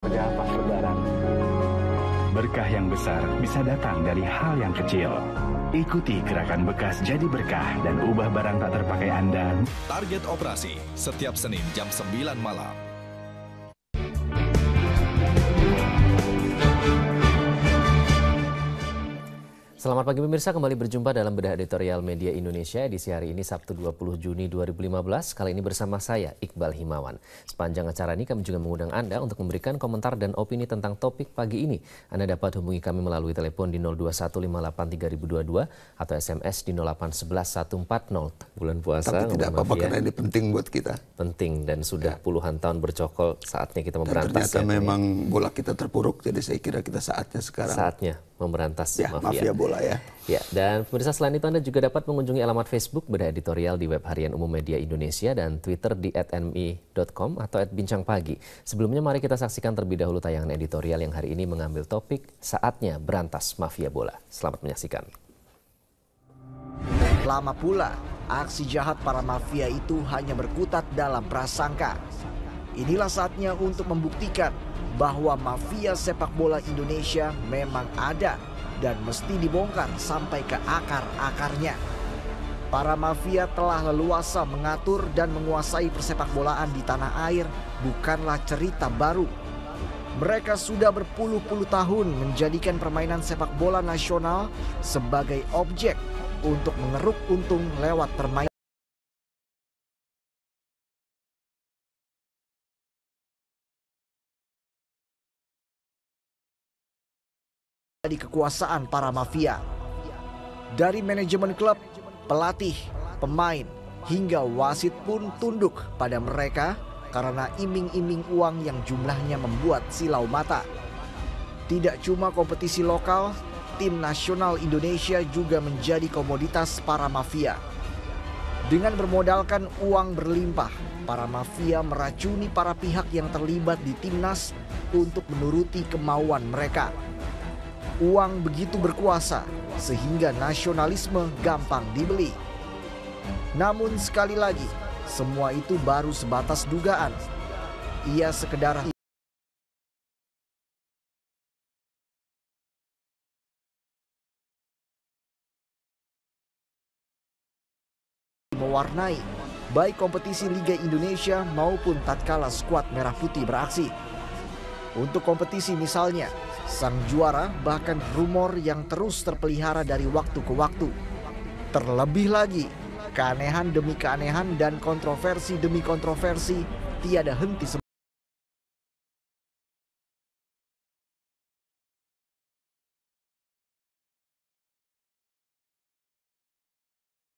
Jahat pas lebaran. Berkah yang besar bisa datang dari hal yang kecil. Ikuti gerakan bekas jadi berkah dan ubah barang tak terpakai Anda. Target operasi setiap Senin jam 9 malam. Selamat pagi pemirsa, kembali berjumpa dalam Bedah Editorial Media Indonesia edisi hari ini Sabtu 20 Juni 2015. Kali ini bersama saya, Iqbal Himawan. Sepanjang acara ini kami juga mengundang Anda untuk memberikan komentar dan opini tentang topik pagi ini. Anda dapat hubungi kami melalui telepon di 021583022 atau SMS di 0811140. Bulan puasa. Tapi tidak apa-apa karena ini penting buat kita. Penting dan sudah puluhan tahun bercokol, saatnya kita Dan memberantas. ternyata memang bola kita terpuruk, jadi saya kira kita saatnya sekarang. Saatnya memberantas mafia bola ya. Ya, dan pemirsa selain itu Anda juga dapat mengunjungi alamat Facebook Bedah Editorial di web harian umum media Indonesia dan Twitter di @nmi.com atau @bincangpagi. Sebelumnya mari kita saksikan terlebih dahulu tayangan editorial yang hari ini mengambil topik Saatnya Berantas Mafia Bola. Selamat menyaksikan. Lama pula, aksi jahat para mafia itu hanya berkutat dalam prasangka. Inilah saatnya untuk membuktikan bahwa mafia sepak bola Indonesia memang ada dan mesti dibongkar sampai ke akar-akarnya. Para mafia telah leluasa mengatur dan menguasai persepak bolaan di tanah air bukanlah cerita baru. Mereka sudah berpuluh-puluh tahun menjadikan permainan sepak bola nasional sebagai objek untuk mengeruk untung lewat permainan di kekuasaan para mafia. Dari manajemen klub, pelatih, pemain, hingga wasit pun tunduk pada mereka karena iming-iming uang yang jumlahnya membuat silau mata. Tidak cuma kompetisi lokal, tim nasional Indonesia juga menjadi komoditas para mafia. Dengan bermodalkan uang berlimpah, para mafia meracuni para pihak yang terlibat di timnas untuk menuruti kemauan mereka. Uang begitu berkuasa sehingga nasionalisme gampang dibeli. Namun sekali lagi, semua itu baru sebatas dugaan. Ia sekedar mewarnai baik kompetisi Liga Indonesia maupun tatkala skuad Merah Putih beraksi. Untuk kompetisi misalnya, sang juara bahkan rumor yang terus terpelihara dari waktu ke waktu. Terlebih lagi, keanehan demi keanehan dan kontroversi demi kontroversi tiada henti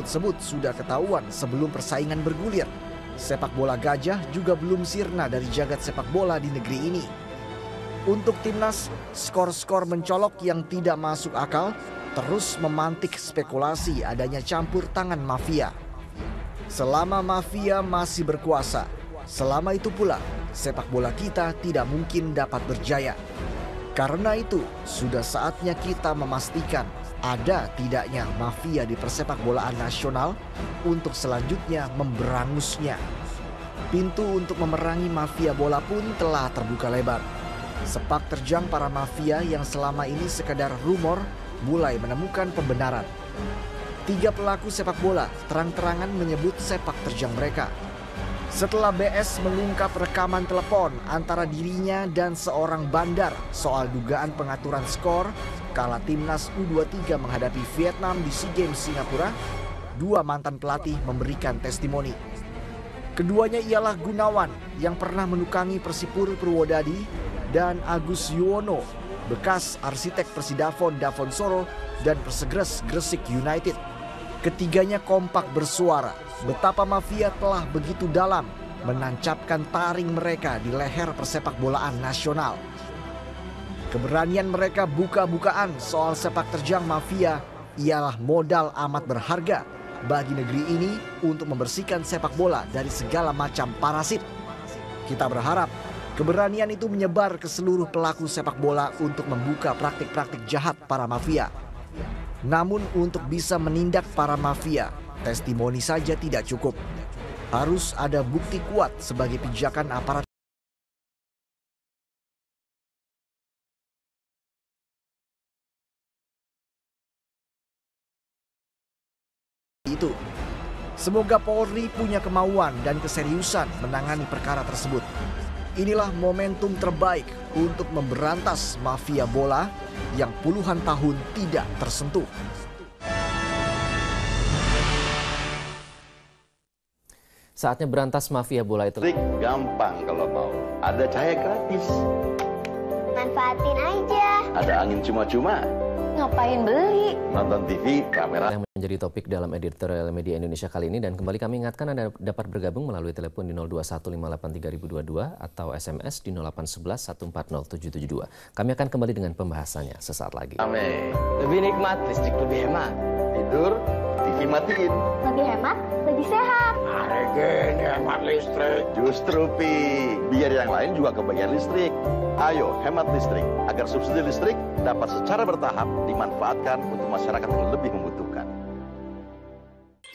sebut sudah ketahuan sebelum persaingan bergulir. Sepak bola gajah juga belum sirna dari jagat sepak bola di negeri ini. Untuk timnas, skor-skor mencolok yang tidak masuk akal terus memantik spekulasi adanya campur tangan mafia. Selama mafia masih berkuasa, selama itu pula sepak bola kita tidak mungkin dapat berjaya. Karena itu, sudah saatnya kita memastikan ada tidaknya mafia di persepak bolaan nasional untuk selanjutnya memberangusnya. Pintu untuk memerangi mafia bola pun telah terbuka lebar. Sepak terjang para mafia yang selama ini sekedar rumor mulai menemukan pembenaran. 3 pelaku sepak bola terang-terangan menyebut sepak terjang mereka. Setelah BS mengungkap rekaman telepon antara dirinya dan seorang bandar soal dugaan pengaturan skor kala timnas U23 menghadapi Vietnam di SEA Games Singapura, 2 mantan pelatih memberikan testimoni. Keduanya ialah Gunawan yang pernah menukangi Persipur Purwodadi dan Agus Yuwono, bekas arsitek Persidafon Davonsoro dan Persegres Gresik United. Ketiganya kompak bersuara betapa mafia telah begitu dalam menancapkan taring mereka di leher persepak bolaan nasional. Keberanian mereka buka-bukaan soal sepak terjang mafia ialah modal amat berharga bagi negeri ini untuk membersihkan sepak bola dari segala macam parasit. Kita berharap keberanian itu menyebar ke seluruh pelaku sepak bola untuk membuka praktik-praktik jahat para mafia. Namun untuk bisa menindak para mafia, testimoni saja tidak cukup. Harus ada bukti kuat sebagai pijakan aparat kali itu. Semoga Polri punya kemauan dan keseriusan menangani perkara tersebut. Inilah momentum terbaik untuk memberantas mafia bola yang puluhan tahun tidak tersentuh. Saatnya berantas mafia bola itu. Trik gampang kalau mau. Ada cahaya gratis. Manfaatin aja. Ada angin cuma-cuma. Ngapain beli? Nonton TV kamera. Yang menjadi topik dalam editorial Media Indonesia kali ini, dan kembali kami ingatkan Anda dapat bergabung melalui telepon di 02158322 atau SMS di 0811140772. Kami akan kembali dengan pembahasannya sesaat lagi. Lebih nikmat, listrik lebih hemat. Tidur, TV matiin. Lebih hemat, lebih sehat. Harganya hemat listrik. Justru Pi, biar yang lain juga kebagian listrik. Ayo hemat listrik agar subsidi listrik dapat secara bertahap dimanfaatkan untuk masyarakat yang lebih membutuhkan.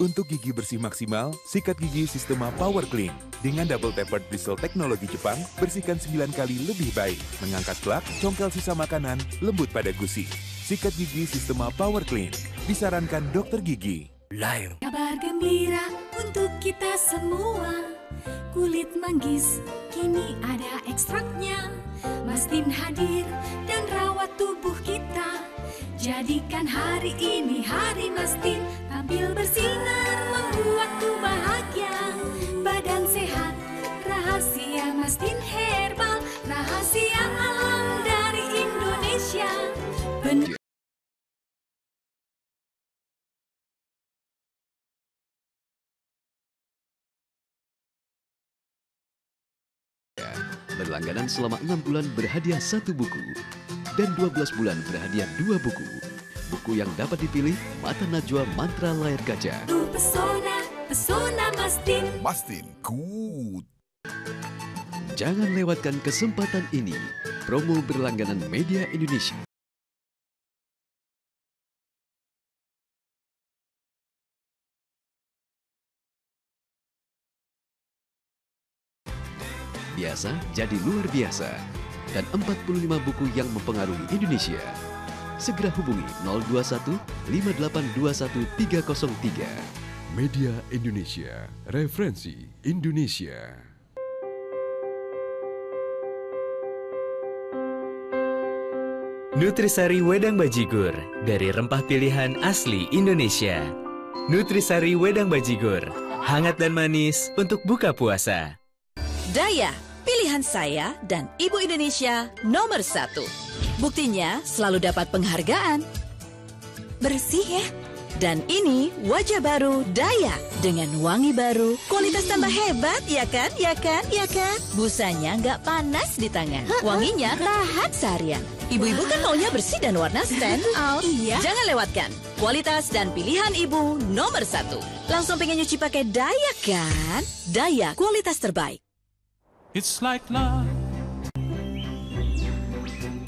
Untuk gigi bersih maksimal, sikat gigi Sistema Power Clean. Dengan double tapered bristle teknologi Jepang, bersihkan 9 kali lebih baik. Mengangkat plak, congkel sisa makanan, lembut pada gusi. Sikat gigi Sistema Power Clean. Disarankan dokter gigi. Live. Kabar gembira untuk kita semua. Kulit manggis, kini ada ekstraknya. Mastin hadir dan rawat tubuh kita. Jadikan hari ini hari Mastin. Tampil bersinar membuatku bahagia. Badan sehat, rahasia Mastin Herbal. Rahasia alam dari Indonesia. Berlangganan selama 6 bulan berhadiah 1 buku dan 12 bulan berhadiah 2 buku. Buku yang dapat dipilih Mata Najwa Mantra Layar Kaca. Pesona Mastin. Mastin good. Jangan lewatkan kesempatan ini. Promo berlangganan Media Indonesia. Biasa jadi luar biasa, dan 45 buku yang mempengaruhi Indonesia. Segera hubungi 021 5821 303. Media Indonesia, referensi Indonesia. Nutrisari Wedang Bajigur, dari rempah pilihan asli Indonesia. Nutrisari Wedang Bajigur, hangat dan manis untuk buka puasa. Daya, pilihan saya dan Ibu Indonesia nomor 1. Buktinya selalu dapat penghargaan. Bersih ya. Dan ini wajah baru Daya dengan wangi baru, kualitas tambah hebat, ya kan? Ya kan? Ya kan? Busanya nggak panas di tangan, wanginya tahan seharian. Ibu-ibu kan maunya bersih dan warna stand out. Iya. Jangan lewatkan kualitas dan pilihan ibu nomor 1. Langsung pengen nyuci pakai Daya kan? Daya, kualitas terbaik. It's like love.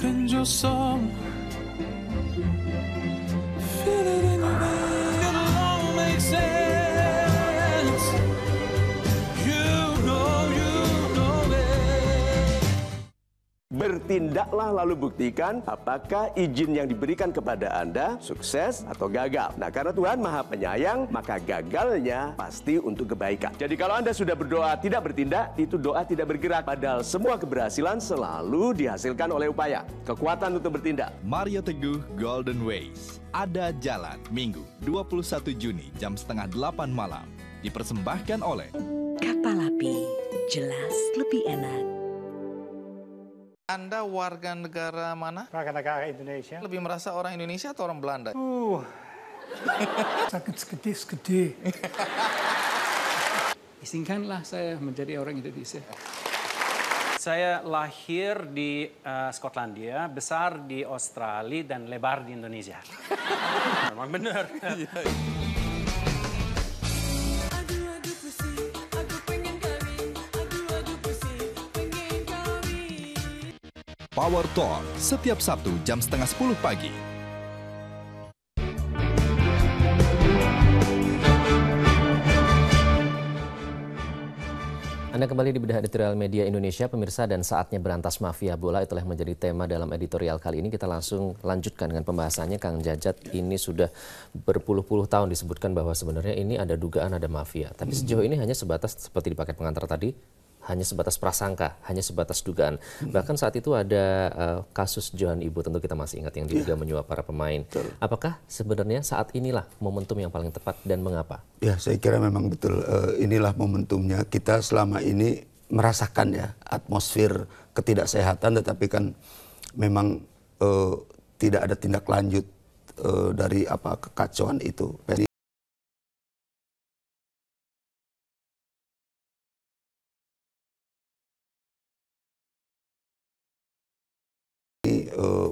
Can your song feel it in your veins? It'll all make sense. You know it. Bertindaklah lalu buktikan apakah izin yang diberikan kepada Anda sukses atau gagal. Nah, karena Tuhan Maha Penyayang, maka gagalnya pasti untuk kebaikan. Jadi kalau Anda sudah berdoa tidak bertindak, itu doa tidak bergerak. Padahal semua keberhasilan selalu dihasilkan oleh upaya. Kekuatan untuk bertindak. Mario Teguh Golden Ways. Ada Jalan, Minggu 21 Juni jam 7:30 malam. Dipersembahkan oleh Kapal api, jelas lebih enak. Anda warga negara mana? Warga negara Indonesia. Lebih merasa orang Indonesia atau orang Belanda? Sakit segede. Izinkanlah saya menjadi orang Indonesia. Saya lahir di Skotlandia, besar di Australia, dan lebar di Indonesia. Memang benar. Power Talk setiap Sabtu jam 9:30 pagi. Anda kembali di Bedah Editorial Media Indonesia, pemirsa, dan saatnya berantas mafia bola. Itulah yang menjadi tema dalam editorial kali ini. Kita langsung lanjutkan dengan pembahasannya. Kang Jajat, ini sudah berpuluh-puluh tahun disebutkan bahwa sebenarnya ini ada dugaan ada mafia. Tapi sejauh ini hanya sebatas, seperti di paket pengantar tadi, hanya sebatas prasangka, hanya sebatas dugaan. Bahkan saat itu ada kasus Johan Ibu, tentu kita masih ingat, yang diduga menyuap para pemain. Apakah sebenarnya saat inilah momentum yang paling tepat dan mengapa? Ya, saya kira memang betul. Inilah momentumnya. Kita selama ini merasakan ya atmosfer ketidaksehatan, tetapi kan memang tidak ada tindak lanjut dari kekacauan itu.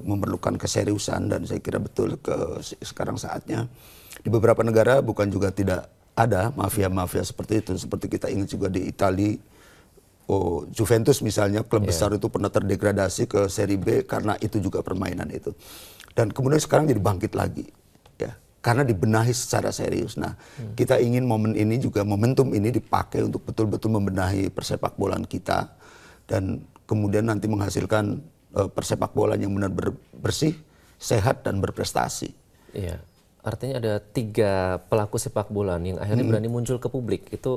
Memerlukan keseriusan, dan saya kira betul sekarang saatnya. Di beberapa negara bukan juga tidak ada mafia-mafia seperti itu. Seperti kita ingat juga di Italia, Juventus misalnya, klub besar itu pernah terdegradasi ke Serie B karena itu juga permainan itu. Dan kemudian sekarang jadi bangkit lagi, ya, karena dibenahi secara serius. Nah, kita ingin momentum ini dipakai untuk betul-betul membenahi persepak bolaan kita, dan kemudian nanti menghasilkan persepak bola yang benar bersih, sehat, dan berprestasi. Iya, artinya ada 3 pelaku sepak bola yang akhirnya berani muncul ke publik. Itu